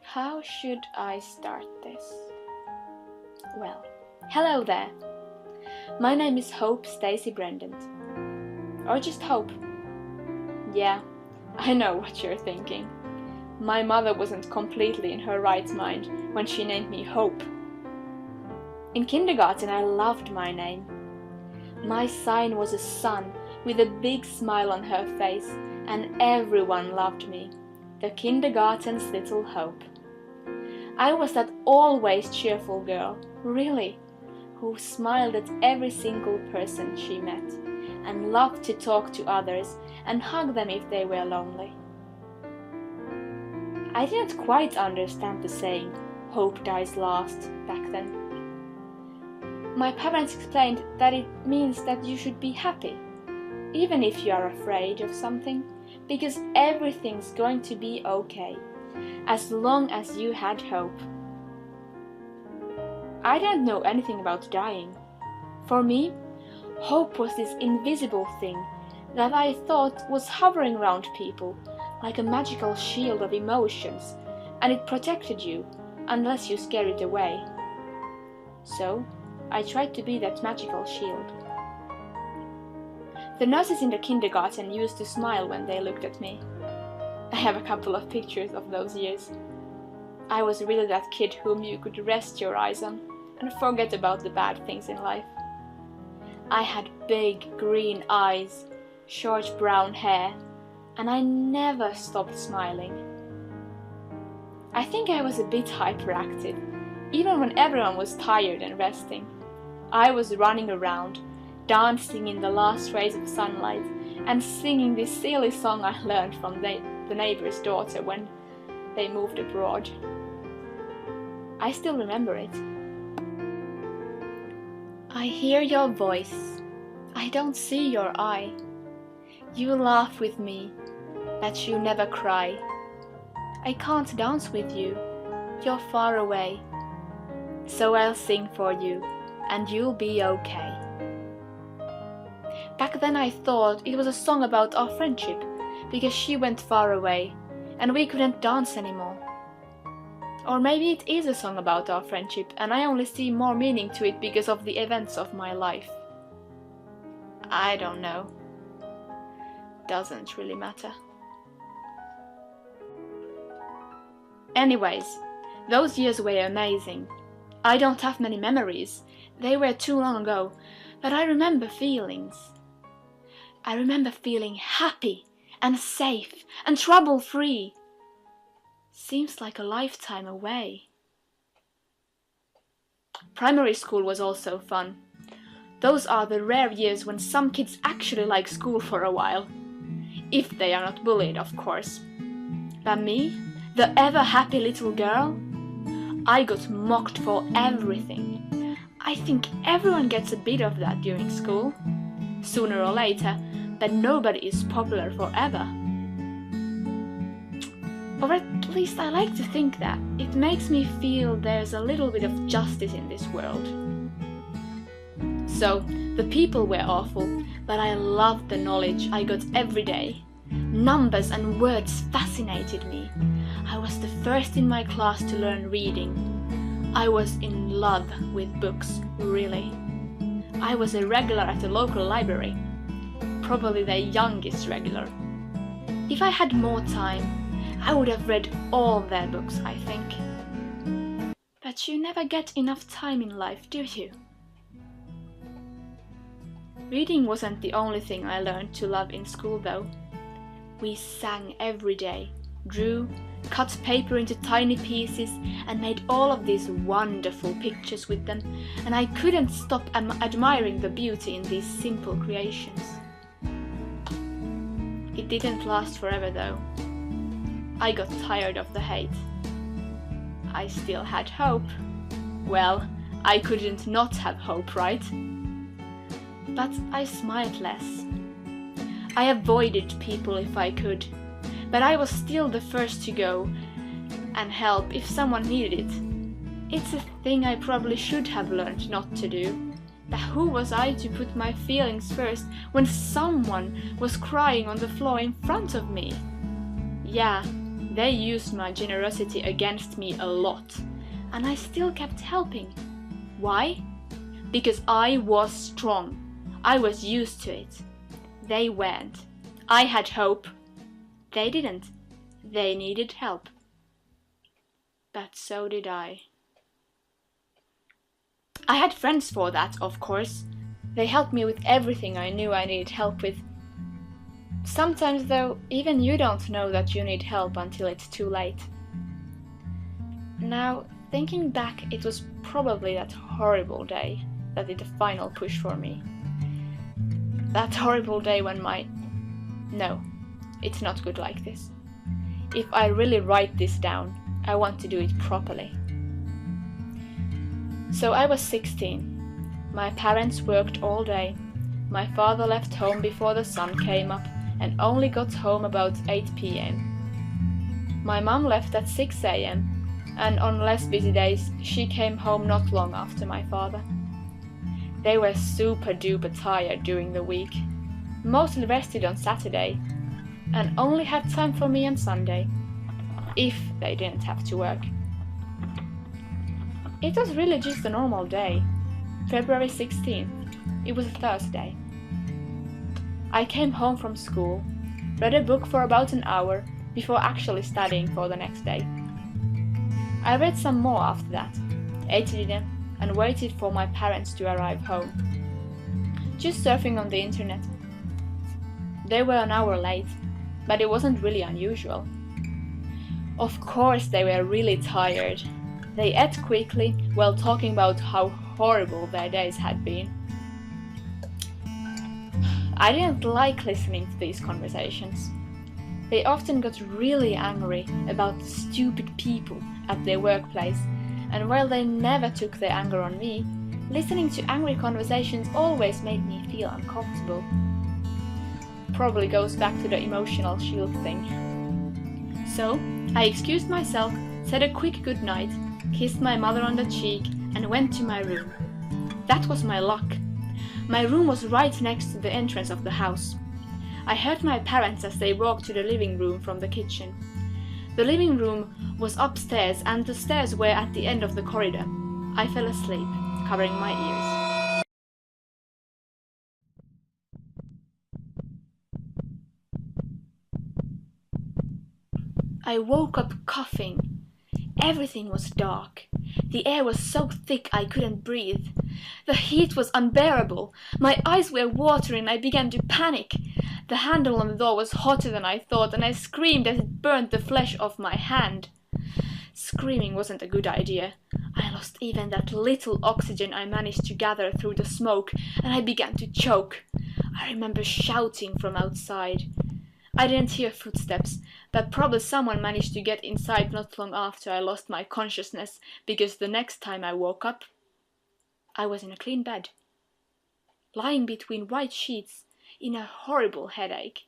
How should I start this? Well, hello there. My name is Hope Stacy Brendan. Or just Hope. Yeah, I know what you're thinking. My mother wasn't completely in her right mind when she named me Hope. In kindergarten I loved my name. My sign was a sun with a big smile on her face, and everyone loved me, the kindergarten's little Hope. I was that always cheerful girl, really, who smiled at every single person she met, and loved to talk to others and hug them if they were lonely. I didn't quite understand the saying, "Hope dies last," back then. My parents explained that it means that you should be happy, even if you are afraid of something, because everything's going to be okay, as long as you had hope. I didn't know anything about dying. For me, hope was this invisible thing that I thought was hovering around people like a magical shield of emotions, and it protected you unless you scared it away. So I tried to be that magical shield. The nurses in the kindergarten used to smile when they looked at me. I have a couple of pictures of those years. I was really that kid whom you could rest your eyes on and forget about the bad things in life. I had big green eyes, short brown hair, and I never stopped smiling. I think I was a bit hyperactive, even when everyone was tired and resting. I was running around, dancing in the last rays of sunlight, and singing this silly song I learned from the neighbor's daughter when they moved abroad. I still remember it. I hear your voice, I don't see your eye. You laugh with me, but you never cry. I can't dance with you, you're far away. So I'll sing for you, and you'll be okay. Back then I thought it was a song about our friendship, because she went far away, and we couldn't dance anymore. Or maybe it is a song about our friendship, and I only see more meaning to it because of the events of my life. I don't know. Doesn't really matter. Anyways, those years were amazing. I don't have many memories. They were too long ago, but I remember feelings. I remember feeling happy and safe and trouble-free. Seems like a lifetime away. Primary school was also fun. Those are the rare years when some kids actually like school for a while. If they are not bullied, of course. But me, the ever happy little girl, I got mocked for everything. I think everyone gets a bit of that during school, sooner or later, but nobody is popular forever. Or at least I like to think that. It makes me feel there's a little bit of justice in this world. So, the people were awful, but I loved the knowledge I got every day. Numbers and words fascinated me. I was the first in my class to learn reading. I was in love with books, really. I was a regular at the local library, probably the youngest regular. If I had more time, I would have read all their books, I think. But you never get enough time in life, do you? Reading wasn't the only thing I learned to love in school, though. We sang every day, drew, cut paper into tiny pieces, and made all of these wonderful pictures with them, and I couldn't stop admiring the beauty in these simple creations. It didn't last forever, though. I got tired of the hate. I still had hope. Well, I couldn't not have hope, right? But I smiled less. I avoided people if I could, but I was still the first to go and help if someone needed it. It's a thing I probably should have learned not to do. But who was I to put my feelings first when someone was crying on the floor in front of me? Yeah, they used my generosity against me a lot, and I still kept helping. Why? Because I was strong. I was used to it. They weren't. I had hope. They didn't. They needed help. But so did I. I had friends for that, of course. They helped me with everything I knew I needed help with. Sometimes, though, even you don't know that you need help until it's too late. Now, thinking back, it was probably that horrible day that did the final push for me. That horrible day when No, it's not good like this. If I really write this down, I want to do it properly. So I was 16. My parents worked all day. My father left home before the sun came up and only got home about 8 p.m. My mum left at 6 a.m. and on less busy days she came home not long after my father. They were super duper tired during the week, mostly rested on Saturday, and only had time for me on Sunday, if they didn't have to work. It was really just a normal day. February 16th. It was a Thursday. I came home from school, read a book for about an hour before actually studying for the next day. I read some more after that, ate dinner, and waited for my parents to arrive home. Just surfing on the internet. They were an hour late, but it wasn't really unusual. Of course they were really tired. They ate quickly while talking about how horrible their days had been. I didn't like listening to these conversations. They often got really angry about stupid people at their workplace, and while they never took their anger on me, listening to angry conversations always made me feel uncomfortable. Probably goes back to the emotional shield thing. So, I excused myself, said a quick goodnight, kissed my mother on the cheek, and went to my room. That was my luck. My room was right next to the entrance of the house. I heard my parents as they walked to the living room from the kitchen. The living room was upstairs and the stairs were at the end of the corridor. I fell asleep, covering my ears. I woke up coughing. Everything was dark. The air was so thick I couldn't breathe. The heat was unbearable. My eyes were watering and I began to panic. The handle on the door was hotter than I thought, and I screamed as it burned the flesh off my hand. Screaming wasn't a good idea. I lost even that little oxygen I managed to gather through the smoke, and I began to choke. I remember shouting from outside. I didn't hear footsteps, but probably someone managed to get inside not long after I lost my consciousness, because the next time I woke up, I was in a clean bed, lying between white sheets in a horrible headache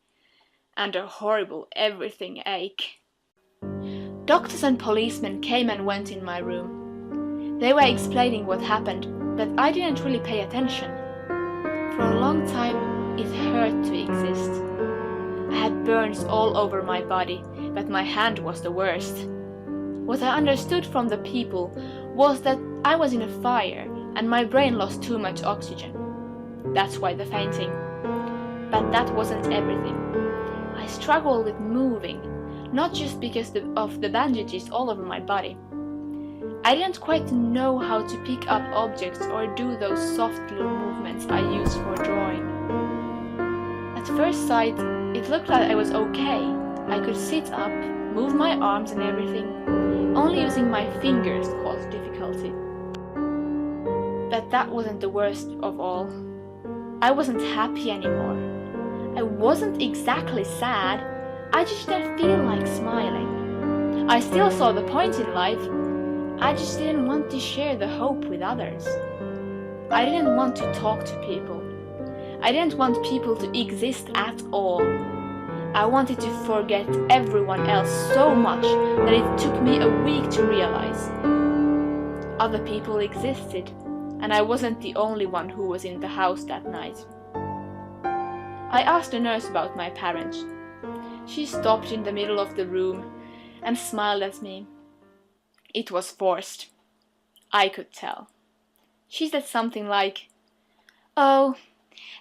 and a horrible everything ache. Doctors and policemen came and went in my room. They were explaining what happened, but I didn't really pay attention. For a long time, it hurt to exist. I had burns all over my body, but my hand was the worst. What I understood from the people was that I was in a fire and my brain lost too much oxygen. That's why the fainting. But that wasn't everything. I struggled with moving, not just because of the bandages all over my body. I didn't quite know how to pick up objects or do those soft little movements I use for drawing. At first sight, it looked like I was okay. I could sit up, move my arms and everything. Only using my fingers caused difficulty. But that wasn't the worst of all. I wasn't happy anymore. I wasn't exactly sad. I just didn't feel like smiling. I still saw the point in life. I just didn't want to share the hope with others. I didn't want to talk to people. I didn't want people to exist at all. I wanted to forget everyone else so much that it took me a week to realize. Other people existed, and I wasn't the only one who was in the house that night. I asked the nurse about my parents. She stopped in the middle of the room and smiled at me. It was forced. I could tell. She said something like, "Oh,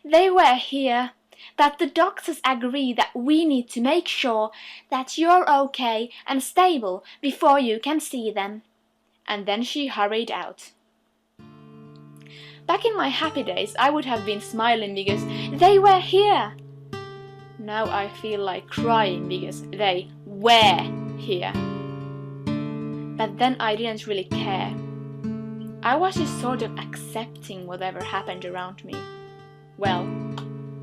they were here, but the doctors agree that we need to make sure that you're okay and stable before you can see them." And then she hurried out. Back in my happy days, I would have been smiling because they were here. Now I feel like crying because they were here. But then I didn't really care. I was just sort of accepting whatever happened around me. Well,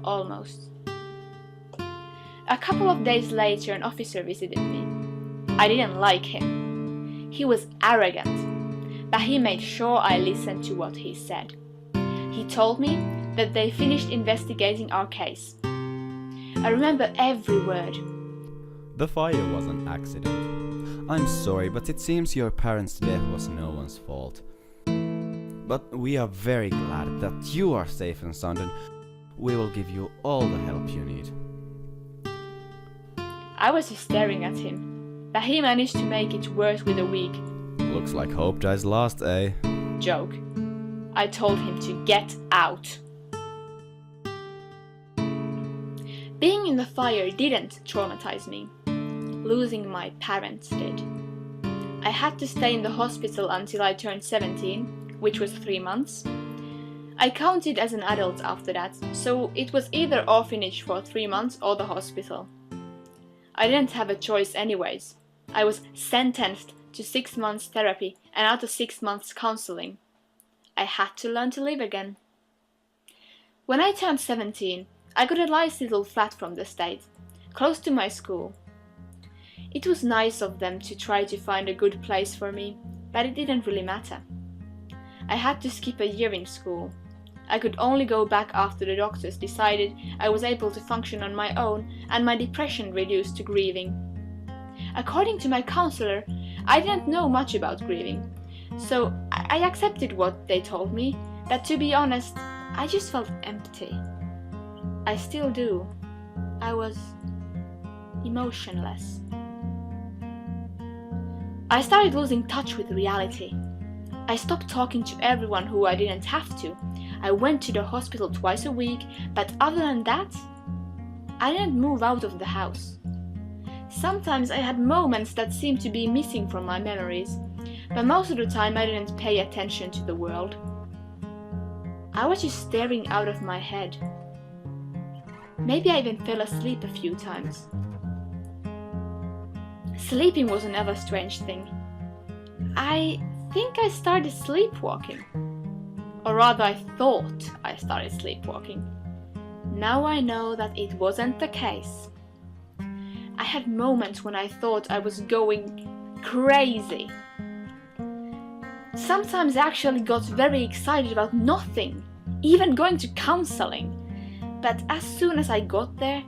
almost. A couple of days later, an officer visited me. I didn't like him. He was arrogant, but he made sure I listened to what he said. He told me that they finished investigating our case. I remember every word. The fire was an accident. I'm sorry, but it seems your parents' death was no one's fault. But we are very glad that you are safe and sound, and we will give you all the help you need. I was just staring at him, but he managed to make it worse with a week. Looks like hope dies last, eh? Joke. I told him to get out. Being in the fire didn't traumatize me. Losing my parents did. I had to stay in the hospital until I turned 17, which was 3 months. I counted as an adult after that, so it was either orphanage for 3 months or the hospital. I didn't have a choice anyways. I was sentenced to 6 months therapy and after 6 months counseling. I had to learn to live again. When I turned 17, I got a nice little flat from the state, close to my school. It was nice of them to try to find a good place for me, but it didn't really matter. I had to skip a year in school. I could only go back after the doctors decided I was able to function on my own and my depression reduced to grieving. According to my counselor, I didn't know much about grieving, so I accepted what they told me, but to be honest, I just felt empty. I still do. I was emotionless. I started losing touch with reality. I stopped talking to everyone who I didn't have to. I went to the hospital twice a week, but other than that, I didn't move out of the house. Sometimes I had moments that seemed to be missing from my memories, but most of the time I didn't pay attention to the world. I was just staring out of my head. Maybe I even fell asleep a few times. Sleeping was another strange thing. I think I started sleepwalking. Or rather, I thought I started sleepwalking. Now I know that it wasn't the case. I had moments when I thought I was going crazy. Sometimes I actually got very excited about nothing, even going to counseling. But as soon as I got there,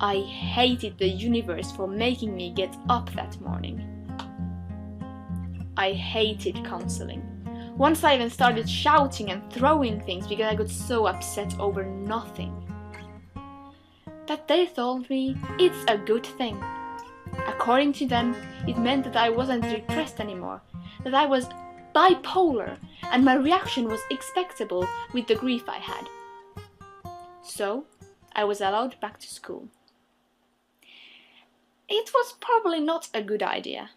I hated the universe for making me get up that morning. I hated counseling. Once I even started shouting and throwing things because I got so upset over nothing. But they told me it's a good thing. According to them, it meant that I wasn't depressed anymore, that I was bipolar, and my reaction was expectable with the grief I had. So, I was allowed back to school. It was probably not a good idea,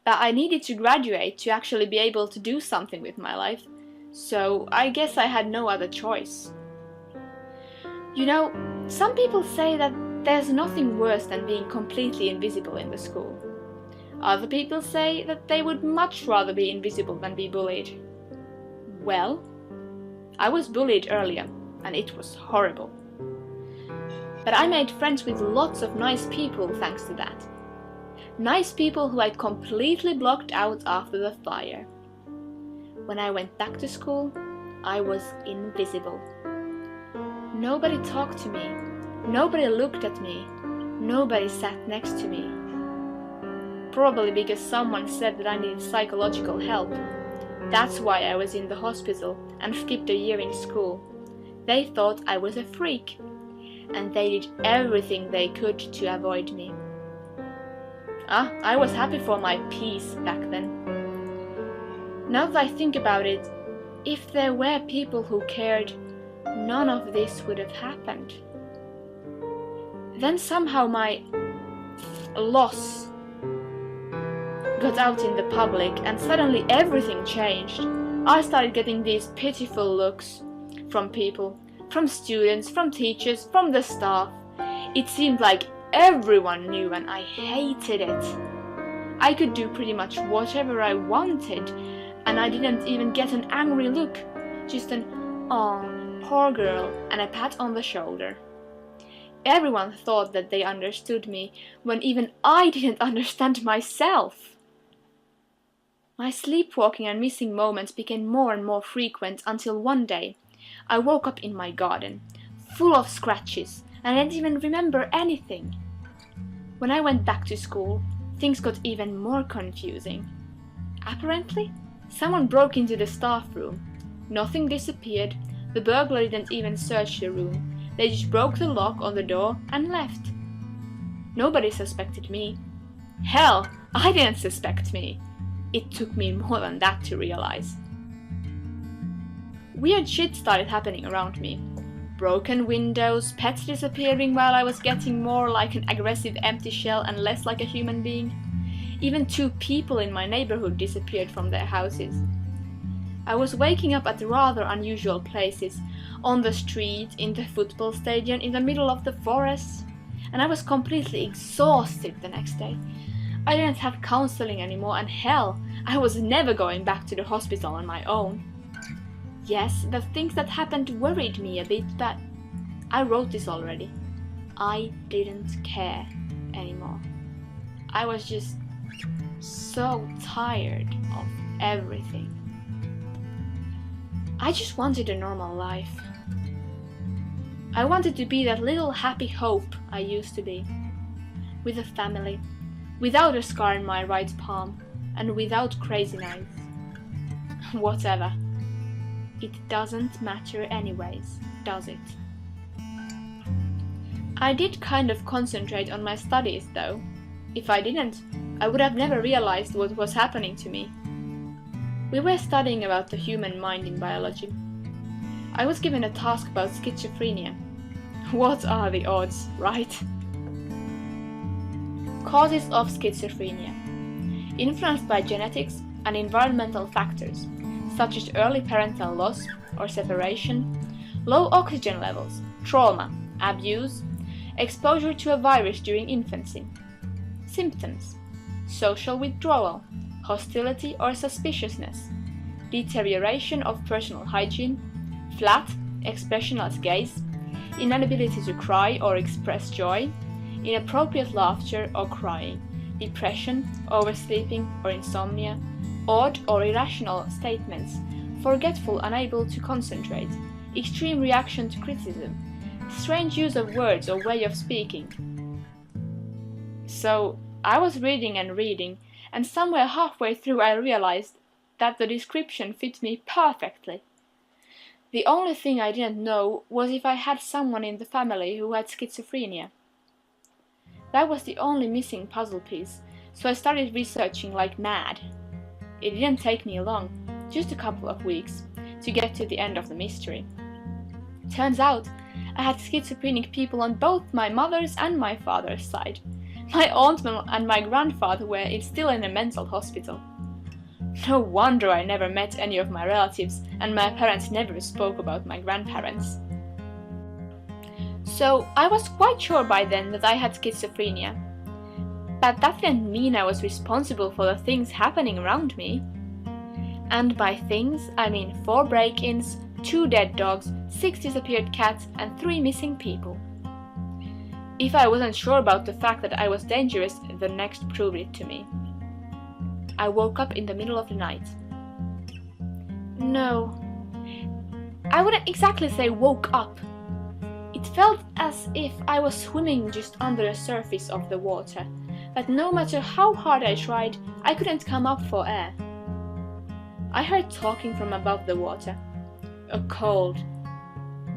but I needed to graduate to actually be able to do something with my life, so I guess I had no other choice. You know, some people say that there's nothing worse than being completely invisible in the school. Other people say that they would much rather be invisible than be bullied. Well, I was bullied earlier, and it was horrible. But I made friends with lots of nice people thanks to that. Nice people who I completely blocked out after the fire. When I went back to school, I was invisible. Nobody talked to me. Nobody looked at me. Nobody sat next to me. Probably because someone said that I needed psychological help. That's why I was in the hospital and skipped a year in school. They thought I was a freak. and they did everything they could to avoid me. I was happy for my peace back then. Now that I think about it, if there were people who cared, none of this would have happened. Then somehow my loss got out in the public and suddenly everything changed. I started getting these pitiful looks from people, from students, from teachers, from the staff. It seemed like everyone knew and I hated it. I could do pretty much whatever I wanted and I didn't even get an angry look, just an "aw, poor girl" and a pat on the shoulder. Everyone thought that they understood me when even I didn't understand myself. My sleepwalking and missing moments became more and more frequent until one day I woke up in my garden, full of scratches, and I didn't even remember anything. When I went back to school, things got even more confusing. Apparently, someone broke into the staff room. Nothing disappeared, the burglar didn't even search the room. They just broke the lock on the door and left. Nobody suspected me. Hell, I didn't suspect me. It took me more than that to realize. Weird shit started happening around me. Broken windows, pets disappearing while I was getting more like an aggressive empty shell and less like a human being. Even 2 people in my neighborhood disappeared from their houses. I was waking up at rather unusual places, on the street, in the football stadium, in the middle of the forest, and I was completely exhausted the next day. I didn't have counseling anymore, and hell, I was never going back to the hospital on my own. Yes, the things that happened worried me a bit, but I wrote this already. I didn't care anymore. I was just so tired of everything. I just wanted a normal life. I wanted to be that little happy hope I used to be. With a family, without a scar in my right palm, and without crazy nights. Whatever. It doesn't matter anyways, does it? I did kind of concentrate on my studies though. If I didn't, I would have never realized what was happening to me. We were studying about the human mind in biology. I was given a task about schizophrenia. What are the odds, right? Causes of schizophrenia. Influenced by genetics and environmental factors, such as early parental loss or separation, low oxygen levels, trauma, abuse, exposure to a virus during infancy. Symptoms: social withdrawal, hostility or suspiciousness, deterioration of personal hygiene, flat, expressionless gaze, inability to cry or express joy, inappropriate laughter or crying, depression, oversleeping or insomnia, odd or irrational statements, forgetful, unable to concentrate, extreme reaction to criticism, strange use of words or way of speaking. So I was reading and reading, and somewhere halfway through I realized that the description fit me perfectly. The only thing I didn't know was if I had someone in the family who had schizophrenia. That was the only missing puzzle piece, so I started researching like mad. It didn't take me long, just a couple of weeks, to get to the end of the mystery. Turns out, I had schizophrenic people on both my mother's and my father's side. My aunt and my grandfather were still in a mental hospital. No wonder I never met any of my relatives, and my parents never spoke about my grandparents. So I was quite sure by then that I had schizophrenia. But that didn't mean I was responsible for the things happening around me. And by things, I mean 4 break-ins, 2 dead dogs, 6 disappeared cats, and 3 missing people. If I wasn't sure about the fact that I was dangerous, the next proved it to me. I woke up in the middle of the night. No, I wouldn't exactly say woke up. It felt as if I was swimming just under the surface of the water, but no matter how hard I tried, I couldn't come up for air. I heard talking from above the water, a cold,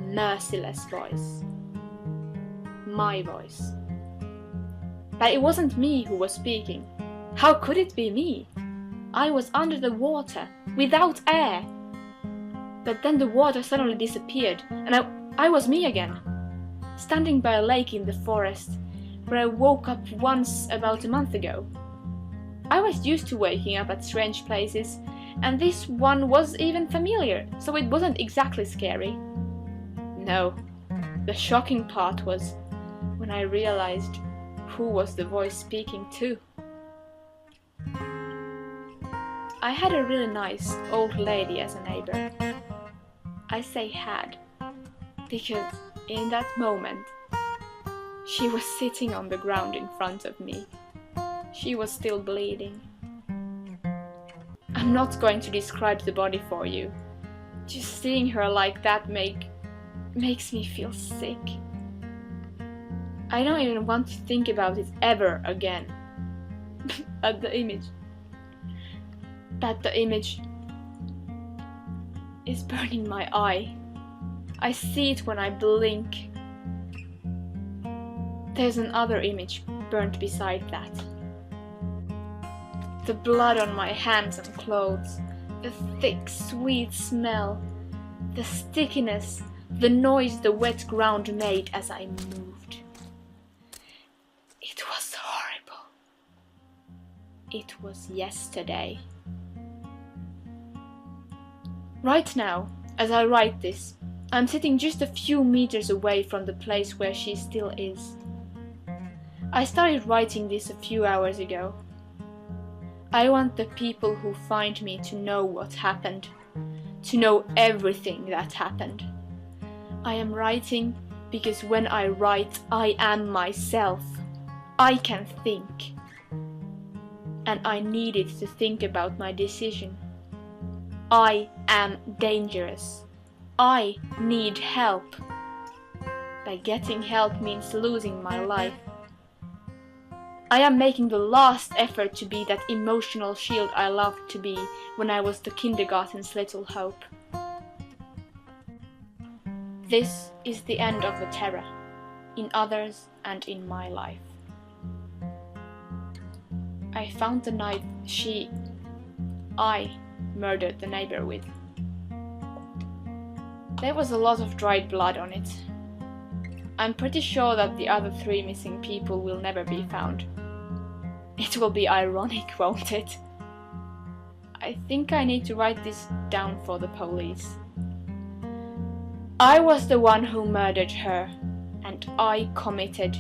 merciless voice. my voice. But it wasn't me who was speaking. How could it be me? I was under the water, without air. But then the water suddenly disappeared, and I was me again, standing by a lake in the forest, where I woke up once about a month ago. I was used to waking up at strange places, and this one was even familiar, so it wasn't exactly scary. No, the shocking part was when I realized who was the voice speaking to. I had a really nice old lady as a neighbor. I say had, because in that moment, she was sitting on the ground in front of me. She was still bleeding. I'm not going to describe the body for you. Just seeing her like that makes me feel sick. I don't even want to think about it ever again. But the image is burning my eye. I see it when I blink. There's another image burnt beside that. The blood on my hands and clothes, the thick, sweet smell, the stickiness, the noise the wet ground made as I moved. It was horrible. It was yesterday. Right now, as I write this, I'm sitting just a few meters away from the place where she still is. I started writing this a few hours ago. I want the people who find me to know what happened, to know everything that happened. I am writing because when I write, I am myself. I can think. And I needed to think about my decision. I am dangerous. I need help. But getting help means losing my life. I am making the last effort to be that emotional shield I loved to be when I was the kindergarten's little hope. This is the end of the terror, in others and in my life. I found the knife I murdered the neighbor with. There was a lot of dried blood on it. I'm pretty sure that the other 3 missing people will never be found. It will be ironic, won't it? I think I need to write this down for the police. I was the one who murdered her, and I committed,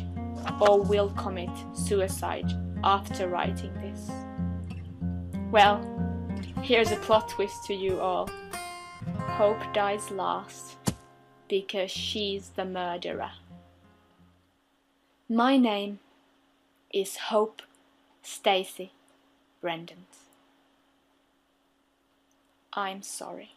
or will commit, suicide after writing this. Well, here's a plot twist to you all. Hope dies last, because she's the murderer. My name is Hope Stacy Brendan. I'm sorry.